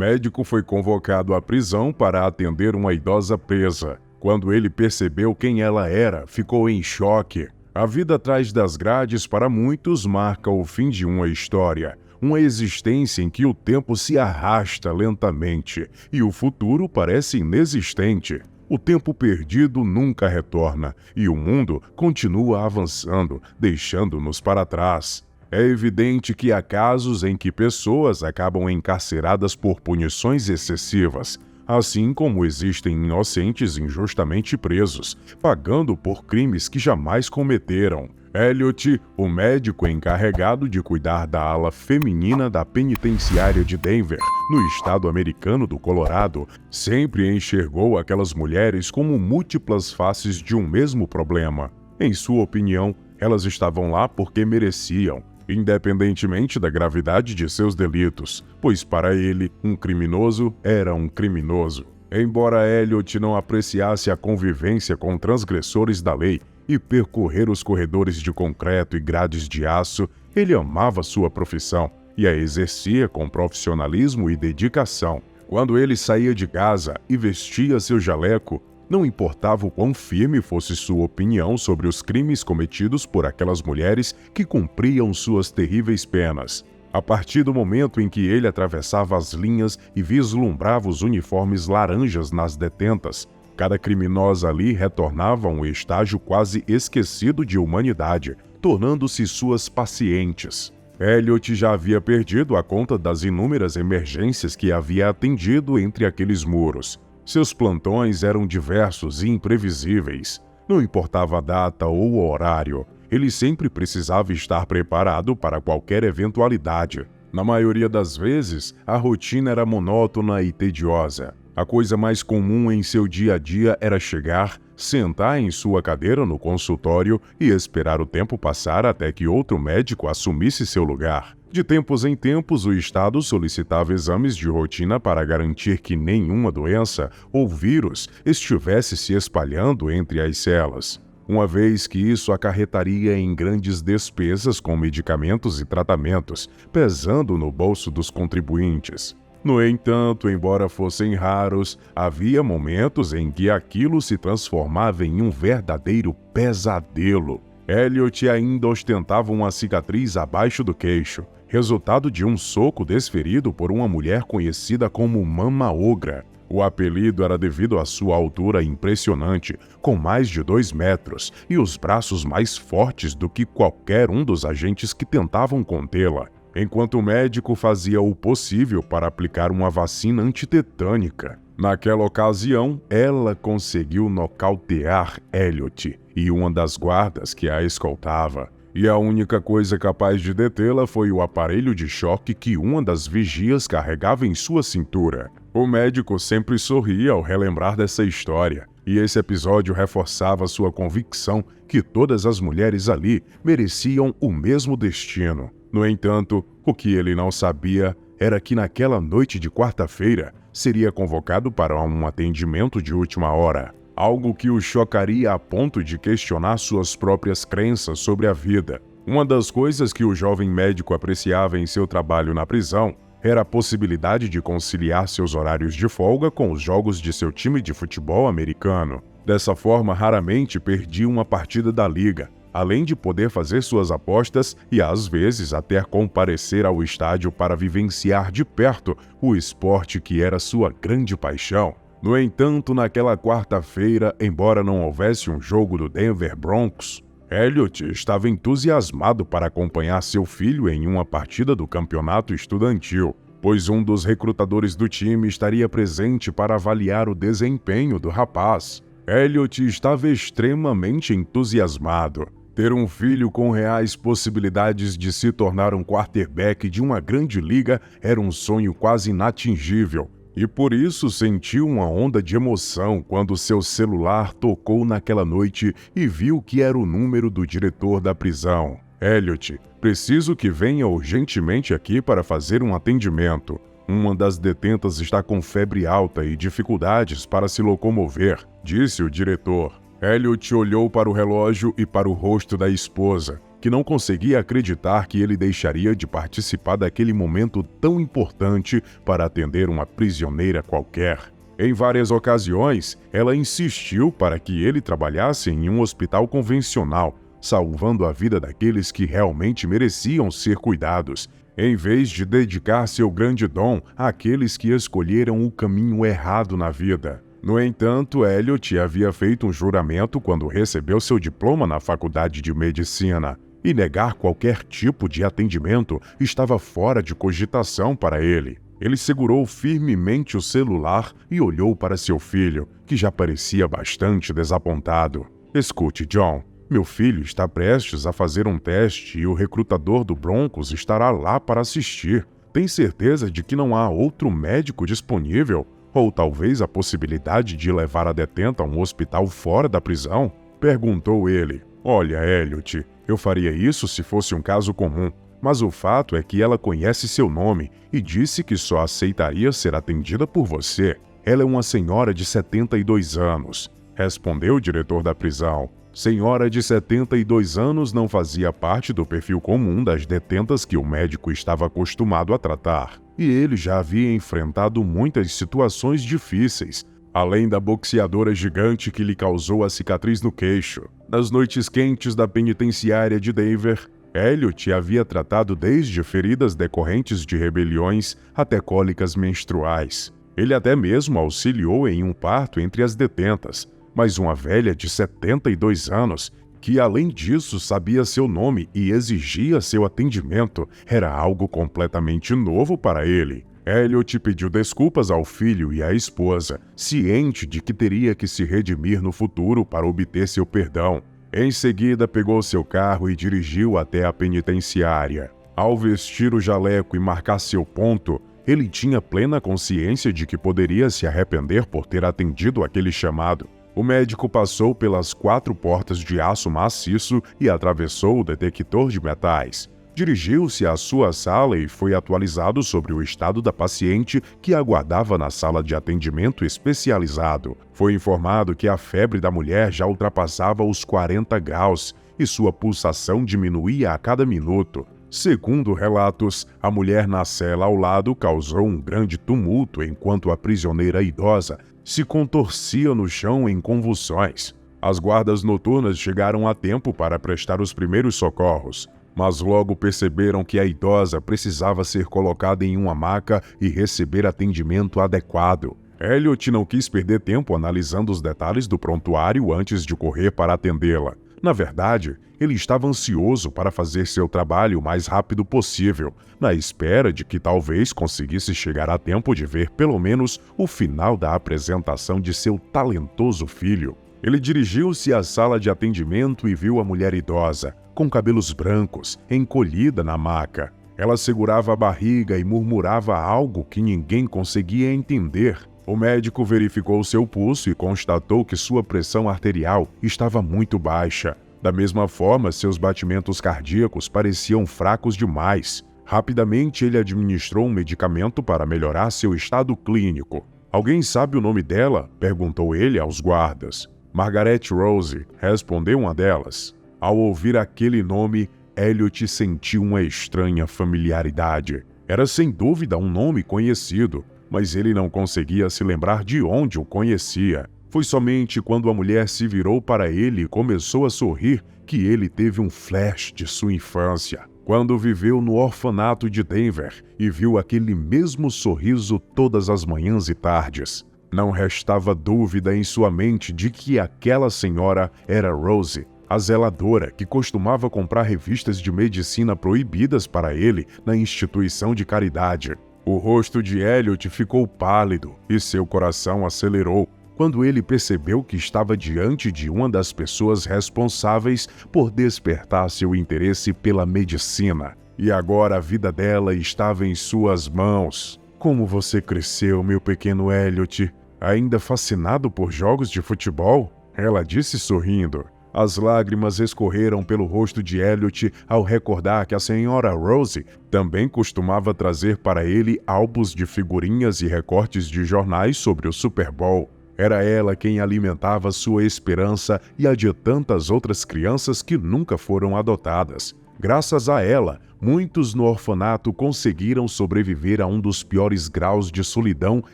Médico foi convocado à prisão para atender uma idosa presa. Quando ele percebeu quem ela era, ficou em choque. A vida atrás das grades para muitos marca o fim de uma história, uma existência em que o tempo se arrasta lentamente e o futuro parece inexistente. O tempo perdido nunca retorna e o mundo continua avançando, deixando-nos para trás. É evidente que há casos em que pessoas acabam encarceradas por punições excessivas, assim como existem inocentes injustamente presos, pagando por crimes que jamais cometeram. Elliot, o médico encarregado de cuidar da ala feminina da penitenciária de Denver, no estado americano do Colorado, sempre enxergou aquelas mulheres como múltiplas faces de um mesmo problema. Em sua opinião, elas estavam lá porque mereciam, independentemente da gravidade de seus delitos, pois para ele, um criminoso era um criminoso. Embora Elliot não apreciasse a convivência com transgressores da lei e percorrer os corredores de concreto e grades de aço, ele amava sua profissão e a exercia com profissionalismo e dedicação. Quando ele saía de casa e vestia seu jaleco, não importava o quão firme fosse sua opinião sobre os crimes cometidos por aquelas mulheres que cumpriam suas terríveis penas. A partir do momento em que ele atravessava as linhas e vislumbrava os uniformes laranjas nas detentas, cada criminosa ali retornava a um estágio quase esquecido de humanidade, tornando-se suas pacientes. Elliot já havia perdido a conta das inúmeras emergências que havia atendido entre aqueles muros. Seus plantões eram diversos e imprevisíveis. Não importava a data ou o horário, ele sempre precisava estar preparado para qualquer eventualidade. Na maioria das vezes, a rotina era monótona e tediosa. A coisa mais comum em seu dia a dia era chegar, sentar em sua cadeira no consultório e esperar o tempo passar até que outro médico assumisse seu lugar. De tempos em tempos, o Estado solicitava exames de rotina para garantir que nenhuma doença ou vírus estivesse se espalhando entre as celas, uma vez que isso acarretaria em grandes despesas com medicamentos e tratamentos, pesando no bolso dos contribuintes. No entanto, embora fossem raros, havia momentos em que aquilo se transformava em um verdadeiro pesadelo. Elliot ainda ostentava uma cicatriz abaixo do queixo, resultado de um soco desferido por uma mulher conhecida como Mama Ogra. O apelido era devido à sua altura impressionante, com mais de 2 metros, e os braços mais fortes do que qualquer um dos agentes que tentavam contê-la. Enquanto o médico fazia o possível para aplicar uma vacina antitetânica. Naquela ocasião, ela conseguiu nocautear Elliot e uma das guardas que a escoltava. E a única coisa capaz de detê-la foi o aparelho de choque que uma das vigias carregava em sua cintura. O médico sempre sorria ao relembrar dessa história, e esse episódio reforçava sua convicção que todas as mulheres ali mereciam o mesmo destino. No entanto, o que ele não sabia era que naquela noite de quarta-feira seria convocado para um atendimento de última hora, algo que o chocaria a ponto de questionar suas próprias crenças sobre a vida. Uma das coisas que o jovem médico apreciava em seu trabalho na prisão era a possibilidade de conciliar seus horários de folga com os jogos de seu time de futebol americano. Dessa forma, raramente perdia uma partida da liga, além de poder fazer suas apostas e, às vezes, até comparecer ao estádio para vivenciar de perto o esporte que era sua grande paixão. No entanto, naquela quarta-feira, embora não houvesse um jogo do Denver Broncos, Elliot estava entusiasmado para acompanhar seu filho em uma partida do campeonato estudantil, pois um dos recrutadores do time estaria presente para avaliar o desempenho do rapaz. Elliot estava extremamente entusiasmado. Ter um filho com reais possibilidades de se tornar um quarterback de uma grande liga era um sonho quase inatingível, e por isso sentiu uma onda de emoção quando seu celular tocou naquela noite e viu que era o número do diretor da prisão. Elliot, preciso que venha urgentemente aqui para fazer um atendimento. Uma das detentas está com febre alta e dificuldades para se locomover, disse o diretor. Elliot olhou para o relógio e para o rosto da esposa, que não conseguia acreditar que ele deixaria de participar daquele momento tão importante para atender uma prisioneira qualquer. Em várias ocasiões, ela insistiu para que ele trabalhasse em um hospital convencional, salvando a vida daqueles que realmente mereciam ser cuidados, em vez de dedicar seu grande dom àqueles que escolheram o caminho errado na vida. No entanto, Elliot havia feito um juramento quando recebeu seu diploma na faculdade de medicina, e negar qualquer tipo de atendimento estava fora de cogitação para ele. Ele segurou firmemente o celular e olhou para seu filho, que já parecia bastante desapontado. "Escute, John. Meu filho está prestes a fazer um teste e o recrutador do Broncos estará lá para assistir. Tem certeza de que não há outro médico disponível? Ou talvez a possibilidade de levar a detenta a um hospital fora da prisão?" Perguntou ele. "Olha, Elliot, eu faria isso se fosse um caso comum, mas o fato é que ela conhece seu nome e disse que só aceitaria ser atendida por você. Ela é uma senhora de 72 anos, respondeu o diretor da prisão. Senhora de 72 anos não fazia parte do perfil comum das detentas que o médico estava acostumado a tratar, e ele já havia enfrentado muitas situações difíceis, além da boxeadora gigante que lhe causou a cicatriz no queixo. Nas noites quentes da penitenciária de Denver, Elliot havia tratado desde feridas decorrentes de rebeliões até cólicas menstruais. Ele até mesmo auxiliou em um parto entre as detentas, mas uma velha de 72 anos, que além disso sabia seu nome e exigia seu atendimento, era algo completamente novo para ele. Elliot pediu desculpas ao filho e à esposa, ciente de que teria que se redimir no futuro para obter seu perdão. Em seguida, pegou seu carro e dirigiu até a penitenciária. Ao vestir o jaleco e marcar seu ponto, ele tinha plena consciência de que poderia se arrepender por ter atendido aquele chamado. O médico passou pelas 4 portas de aço maciço e atravessou o detector de metais. Dirigiu-se à sua sala e foi atualizado sobre o estado da paciente que aguardava na sala de atendimento especializado. Foi informado que a febre da mulher já ultrapassava os 40 graus e sua pulsação diminuía a cada minuto. Segundo relatos, a mulher na cela ao lado causou um grande tumulto enquanto a prisioneira idosa se contorcia no chão em convulsões. As guardas noturnas chegaram a tempo para prestar os primeiros socorros, mas logo perceberam que a idosa precisava ser colocada em uma maca e receber atendimento adequado. Elliot não quis perder tempo analisando os detalhes do prontuário antes de correr para atendê-la. Na verdade, ele estava ansioso para fazer seu trabalho o mais rápido possível, na espera de que talvez conseguisse chegar a tempo de ver pelo menos o final da apresentação de seu talentoso filho. Ele dirigiu-se à sala de atendimento e viu a mulher idosa, com cabelos brancos, encolhida na maca. Ela segurava a barriga e murmurava algo que ninguém conseguia entender. O médico verificou seu pulso e constatou que sua pressão arterial estava muito baixa. Da mesma forma, seus batimentos cardíacos pareciam fracos demais. Rapidamente, ele administrou um medicamento para melhorar seu estado clínico. "Alguém sabe o nome dela?" perguntou ele aos guardas. "Margaret Rose", respondeu uma delas. Ao ouvir aquele nome, Elliot sentiu uma estranha familiaridade. Era sem dúvida um nome conhecido, mas ele não conseguia se lembrar de onde o conhecia. Foi somente quando a mulher se virou para ele e começou a sorrir que ele teve um flash de sua infância, quando viveu no orfanato de Denver e viu aquele mesmo sorriso todas as manhãs e tardes. Não restava dúvida em sua mente de que aquela senhora era Rose, a zeladora que costumava comprar revistas de medicina proibidas para ele na instituição de caridade. O rosto de Elliot ficou pálido e seu coração acelerou quando ele percebeu que estava diante de uma das pessoas responsáveis por despertar seu interesse pela medicina. E agora a vida dela estava em suas mãos. "Como você cresceu, meu pequeno Elliot? Ainda fascinado por jogos de futebol?" ela disse sorrindo. As lágrimas escorreram pelo rosto de Elliot ao recordar que a senhora Rose também costumava trazer para ele álbuns de figurinhas e recortes de jornais sobre o Super Bowl. Era ela quem alimentava sua esperança e a de tantas outras crianças que nunca foram adotadas. Graças a ela, muitos no orfanato conseguiram sobreviver a um dos piores graus de solidão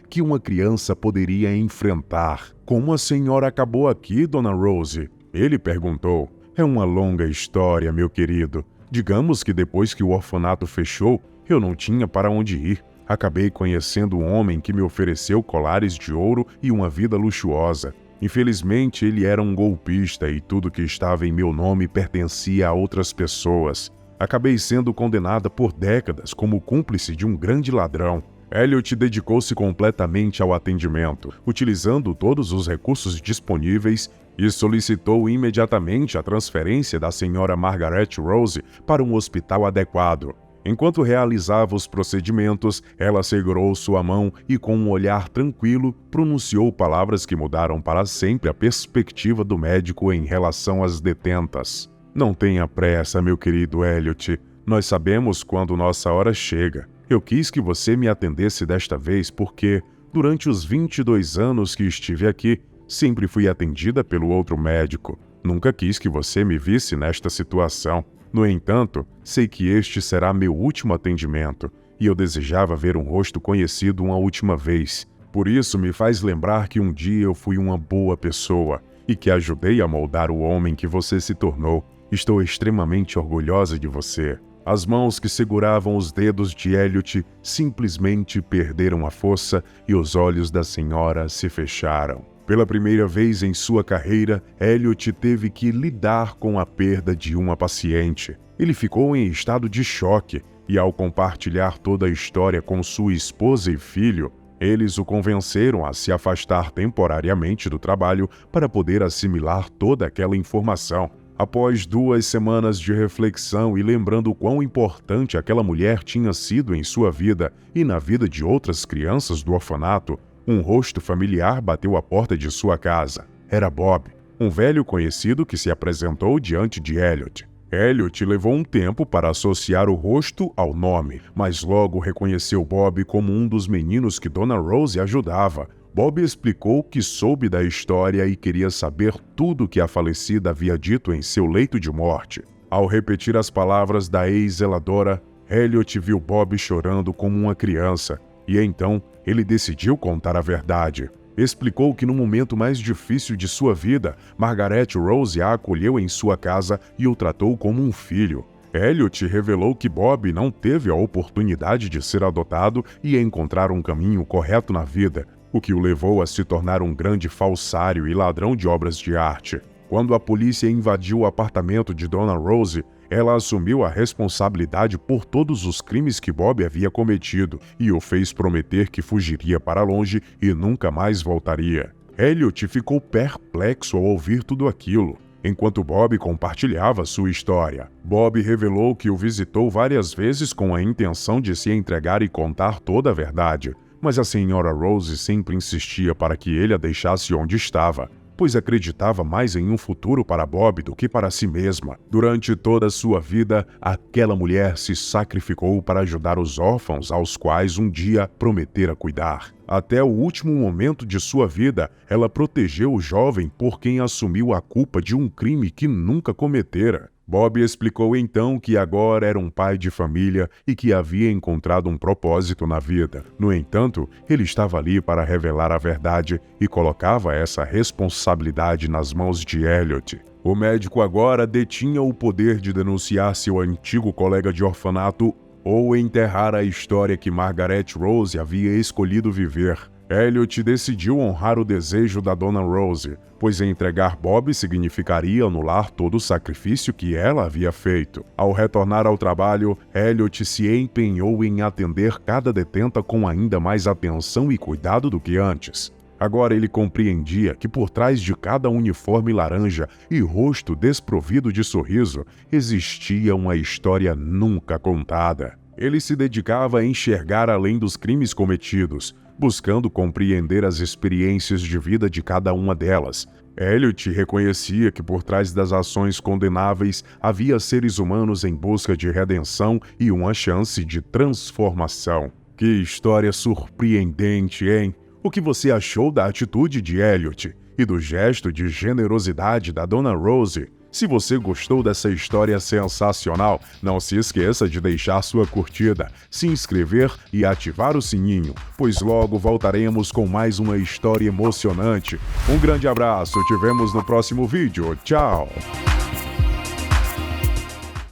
que uma criança poderia enfrentar. Como a senhora acabou aqui, Dona Rose? Ele perguntou. É uma longa história, meu querido. Digamos que depois que o orfanato fechou, eu não tinha para onde ir. Acabei conhecendo um homem que me ofereceu colares de ouro e uma vida luxuosa. Infelizmente, ele era um golpista e tudo que estava em meu nome pertencia a outras pessoas. Acabei sendo condenada por décadas como cúmplice de um grande ladrão. Elliot dedicou-se completamente ao atendimento, utilizando todos os recursos disponíveis e solicitou imediatamente a transferência da senhora Margaret Rose para um hospital adequado. Enquanto realizava os procedimentos, ela segurou sua mão e, com um olhar tranquilo, pronunciou palavras que mudaram para sempre a perspectiva do médico em relação às detentas. Não tenha pressa, meu querido Elliot. Nós sabemos quando nossa hora chega. Eu quis que você me atendesse desta vez porque, durante os 22 anos que estive aqui, sempre fui atendida pelo outro médico. Nunca quis que você me visse nesta situação. No entanto, sei que este será meu último atendimento, e eu desejava ver um rosto conhecido uma última vez. Por isso me faz lembrar que um dia eu fui uma boa pessoa, e que ajudei a moldar o homem que você se tornou. Estou extremamente orgulhosa de você. As mãos que seguravam os dedos de Elliot simplesmente perderam a força e os olhos da senhora se fecharam. Pela primeira vez em sua carreira, Elliot teve que lidar com a perda de uma paciente. Ele ficou em estado de choque e, ao compartilhar toda a história com sua esposa e filho, eles o convenceram a se afastar temporariamente do trabalho para poder assimilar toda aquela informação. Após 2 semanas de reflexão e lembrando o quão importante aquela mulher tinha sido em sua vida e na vida de outras crianças do orfanato, um rosto familiar bateu à porta de sua casa. Era Bob, um velho conhecido que se apresentou diante de Elliot. Elliot levou um tempo para associar o rosto ao nome, mas logo reconheceu Bob como um dos meninos que Dona Rose ajudava. Bob explicou que soube da história e queria saber tudo o que a falecida havia dito em seu leito de morte. Ao repetir as palavras da ex-zeladora, Elliot viu Bob chorando como uma criança, e então ele decidiu contar a verdade. Explicou que no momento mais difícil de sua vida, Margaret Rose a acolheu em sua casa e o tratou como um filho. Elliot revelou que Bob não teve a oportunidade de ser adotado e encontrar um caminho correto na vida, o que o levou a se tornar um grande falsário e ladrão de obras de arte. Quando a polícia invadiu o apartamento de Dona Rose, ela assumiu a responsabilidade por todos os crimes que Bob havia cometido e o fez prometer que fugiria para longe e nunca mais voltaria. Elliot ficou perplexo ao ouvir tudo aquilo, enquanto Bob compartilhava sua história. Bob revelou que o visitou várias vezes com a intenção de se entregar e contar toda a verdade, mas a senhora Rose sempre insistia para que ele a deixasse onde estava, pois acreditava mais em um futuro para Bob do que para si mesma. Durante toda a sua vida, aquela mulher se sacrificou para ajudar os órfãos aos quais um dia prometera cuidar. Até o último momento de sua vida, ela protegeu o jovem por quem assumiu a culpa de um crime que nunca cometera. Bob explicou então que agora era um pai de família e que havia encontrado um propósito na vida. No entanto, ele estava ali para revelar a verdade e colocava essa responsabilidade nas mãos de Elliot. O médico agora detinha o poder de denunciar seu antigo colega de orfanato ou enterrar a história que Margaret Rose havia escolhido viver. Elliot decidiu honrar o desejo da Dona Rose, pois entregar Bob significaria anular todo o sacrifício que ela havia feito. Ao retornar ao trabalho, Elliot se empenhou em atender cada detenta com ainda mais atenção e cuidado do que antes. Agora ele compreendia que por trás de cada uniforme laranja e rosto desprovido de sorriso, existia uma história nunca contada. Ele se dedicava a enxergar além dos crimes cometidos, buscando compreender as experiências de vida de cada uma delas. Elliot reconhecia que por trás das ações condenáveis havia seres humanos em busca de redenção e uma chance de transformação. Que história surpreendente, hein? O que você achou da atitude de Elliot e do gesto de generosidade da Dona Rose? Se você gostou dessa história sensacional, não se esqueça de deixar sua curtida, se inscrever e ativar o sininho, pois logo voltaremos com mais uma história emocionante. Um grande abraço, te vemos no próximo vídeo. Tchau!